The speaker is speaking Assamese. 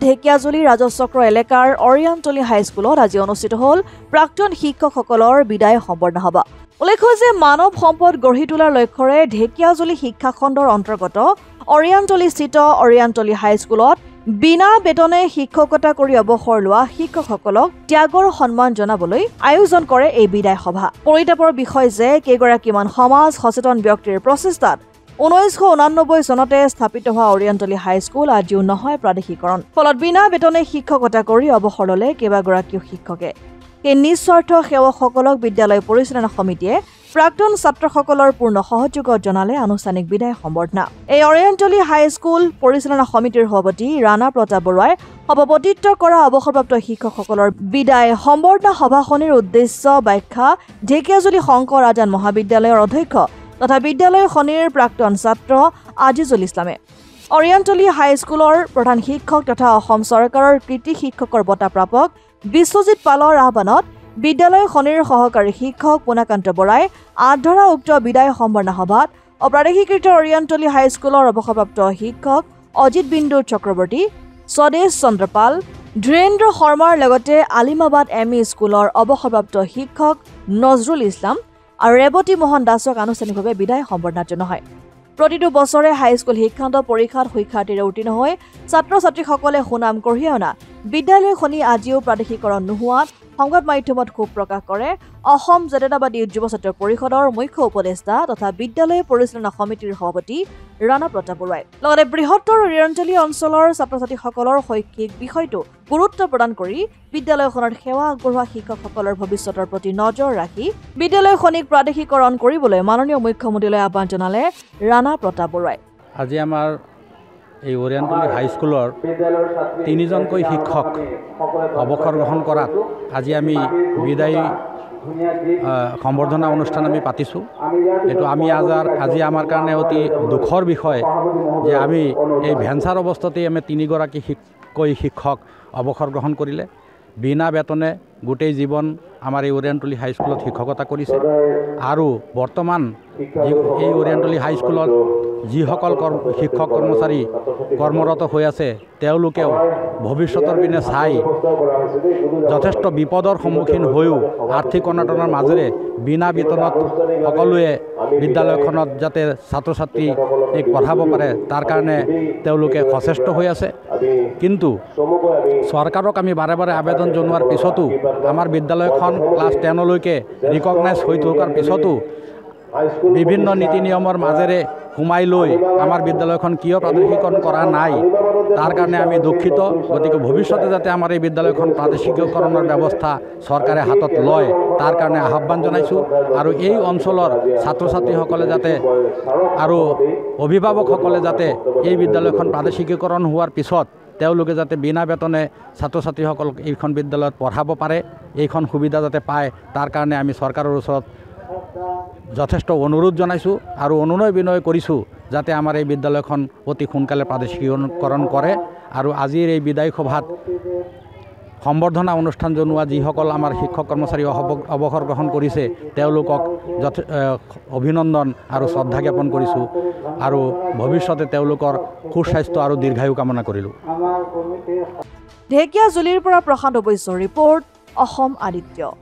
ঢেকিয়াজুলি ৰাজচক্ৰ এলেকাৰ অৰিয়েণ্টলি হাইস্কুলত আজি অনুষ্ঠিত হ'ল প্ৰাক্তন শিক্ষকসকলৰ বিদায় সম্বৰ্ধনা সভা। উল্লেখ্য যে মানৱ সম্পদ গঢ়ি তোলাৰ লক্ষ্যৰে ঢেকিয়াজুলি শিক্ষাখণ্ডৰ অন্তৰ্গত অৰিয়েণ্টলিস্থিত অৰিয়েণ্টলি হাইস্কুলত বিনা বেতনে শিক্ষকতা কৰি অৱসৰ লোৱা শিক্ষকসকলক ত্যাগৰ সন্মান জনাবলৈ আয়োজন কৰে এই বিদায় সভা। পৰিতাপৰ বিষয় যে কেইগৰাকীমান সমাজ সচেতন ব্যক্তিৰ প্ৰচেষ্টাত 1989 চনতে স্থাপিত হোৱা অৰিয়েণ্টলি হাইস্কুল আজিও নহয় প্ৰাদেশিকৰণ। ফলত বিনা বেতনে শিক্ষকতা কৰি অৱসৰ ল'লে কেইবাগৰাকীও শিক্ষকে। এই নিস্বাৰ্থ সেৱকসকলক বিদ্যালয় পৰিচালনা সমিতিয়ে প্ৰাক্তন ছাত্ৰসকলৰ পূৰ্ণ সহযোগত জনালে আনুষ্ঠানিক বিদায় সম্বৰ্ধনা। এই অৰিয়েণ্টলি হাইস্কুল পৰিচালনা সমিতিৰ সভাপতি ৰাণা প্ৰতাপ বৰুৱাই সভাপতিত্ব কৰা অৱসৰপ্ৰাপ্ত শিক্ষকসকলৰ বিদায় সম্বৰ্ধনা সভাখনিৰ উদ্দেশ্য ব্যাখ্যা ঢেকিয়াজুলি শংকৰ আজান মহাবিদ্যালয়ৰ অধ্যক্ষ তথা বিদ্যালয়খনিৰ প্ৰাক্তন ছাত্ৰ আজিজুল ইছলামে অৰিয়েণ্টলি হাইস্কুলৰ প্ৰধান শিক্ষক তথা অসম চৰকাৰৰ কৃতি শিক্ষকৰ বঁটা প্ৰাপক বিশ্বজিৎ পালৰ আহ্বানত বিদ্যালয়খনিৰ সহকাৰী শিক্ষক পুনাকান্ত বৰাই আধৰা উক্ত বিদায় সম্বৰ্ধনা সভাত অপ্ৰাদেশিকৃত অৰিয়েণ্টলি হাইস্কুলৰ অৱসৰপ্ৰাপ্ত শিক্ষক অজিত বিন্দু চক্ৰৱৰ্তী, স্বদেশ চন্দ্ৰপাল, ধীৰেন্দ্ৰ শৰ্মাৰ লগতে আলিমাবাদ এম ই স্কুলৰ অৱসৰপ্ৰাপ্ত শিক্ষক নজৰুল ইছলাম আৰু ৰেৱতী মোহন দাসক আনুষ্ঠানিকভাৱে বিদায় সম্বৰ্ধনা জনোৱা হয়। প্ৰতিটো বছৰে হাইস্কুল শিক্ষান্ত পৰীক্ষাত শিক্ষাৰ্থীৰে উত্তীৰ্ণ হৈ ছাত্ৰ ছাত্ৰীসকলে সুনাম কঢ়িয়াই অনা বিদ্যালয়খনি আজিও প্ৰাদেশিকৰণ নোহোৱাত সংবাদ মাধ্যমত ক্ষোভ প্ৰকাশ কৰে অসম জাতীয়তাবাদী যুৱ ছাত্ৰ পৰিষদৰ মুখ্য উপদেষ্টা তথা বিদ্যালয় পৰিচালনা সমিতিৰ সভাপতি ৰাণা প্ৰতাপ বৰুৱাই। লগতে বৃহত্তৰ অৰিয়েণ্টলি অঞ্চলৰ ছাত্ৰ ছাত্ৰীসকলৰ শৈক্ষিক বিষয়টো গুৰুত্ব প্ৰদান কৰি বিদ্যালয়খনত সেৱা আগবঢ়োৱা শিক্ষকসকলৰ ভৱিষ্যতৰ প্ৰতি নজৰ ৰাখি বিদ্যালয়খনিক প্ৰাদেশিকৰণ কৰিবলৈ মাননীয় মুখ্যমন্ত্ৰীলৈ আহ্বান জনালে ৰাণা প্ৰতাপ বৰুৱাই। আজি আমাৰ এই অৰিয়েণ্টলি হাইস্কুলৰ 3জনকৈ শিক্ষক অৱসৰ গ্ৰহণ কৰাত আজি আমি বিদায় সম্বৰ্ধনা অনুষ্ঠান আমি পাতিছোঁ। এইটো আজি আমাৰ কাৰণে অতি দুখৰ বিষয় যে আমি এই ভেঞ্চাৰ অৱস্থাতেই আমি 3গৰাকী শিক্ষক অৱসৰ গ্ৰহণ কৰিলে। বিনা বেতনে গোটেই জীৱন আমাৰ এই অৰিয়েণ্টলি হাইস্কুলত শিক্ষকতা কৰিছে আৰু বৰ্তমান এই অৰিয়েণ্টলি হাইস্কুলত যিসকল শিক্ষক কৰ্মচাৰী কৰ্মৰত হৈ আছে তেওঁলোকেও ভৱিষ্যতৰ পিনে চাই যথেষ্ট বিপদৰ সন্মুখীন হৈও আৰ্থিক অনাটনৰ মাজেৰে বিনা বেতনত সকলোৱে বিদ্যালয়খনত যাতে ছাত্ৰ ছাত্ৰীক পঢ়াব পাৰে তাৰ কাৰণে তেওঁলোকে সচেষ্ট হৈ আছে। কিন্তু চৰকাৰক আমি বাৰে বাৰে আবেদন জনোৱাৰ পিছতো আমাৰ বিদ্যালয়খন ক্লাছ 10লৈকে ৰিকগনাইজ হৈ থকাৰ পিছতো বিভিন্ন নীতি নিয়মৰ মাজেৰে সোমাই লৈ আমাৰ বিদ্যালয়খন কিয় প্ৰাদেশিকৰণ কৰা নাই তাৰ কাৰণে আমি দুখিত। গতিকে ভৱিষ্যতে যাতে আমাৰ এই বিদ্যালয়খন প্ৰাদেশিকীকৰণৰ ব্যৱস্থা চৰকাৰে হাতত লয় তাৰ কাৰণে আহ্বান জনাইছোঁ। আৰু এই অঞ্চলৰ ছাত্ৰ ছাত্ৰীসকলে যাতে আৰু অভিভাৱকসকলে যাতে এই বিদ্যালয়খন প্ৰাদেশিকীকৰণ হোৱাৰ পিছত তেওঁলোকে যাতে বিনা বেতনে ছাত্ৰ ছাত্ৰীসকলক এইখন বিদ্যালয়ত পঢ়াব পাৰে, এইখন সুবিধা যাতে পায় তাৰ কাৰণে আমি চৰকাৰৰ ওচৰত যথেষ্ট অনুৰোধ জনাইছোঁ আৰু অনুনয় বিনয় কৰিছোঁ যাতে আমাৰ এই বিদ্যালয়খন অতি সোনকালে প্ৰাদেশিকীকৰণ কৰে। আৰু আজিৰ এই বিদায় সভাত সম্বৰ্ধনা অনুষ্ঠান জনোৱা যিসকল আমাৰ শিক্ষক কৰ্মচাৰী অৱসৰ গ্ৰহণ কৰিছে তেওঁলোকক অভিনন্দন আৰু শ্ৰদ্ধা জ্ঞাপন কৰিছোঁ আৰু ভৱিষ্যতে তেওঁলোকৰ সুস্বাস্থ্য আৰু দীৰ্ঘায়ু কামনা কৰিলোঁ। ঢেকিয়াজুলিৰ পৰা প্ৰশান্ত বৈশ্যৰ ৰিপৰ্ট, অসম আদিত্য।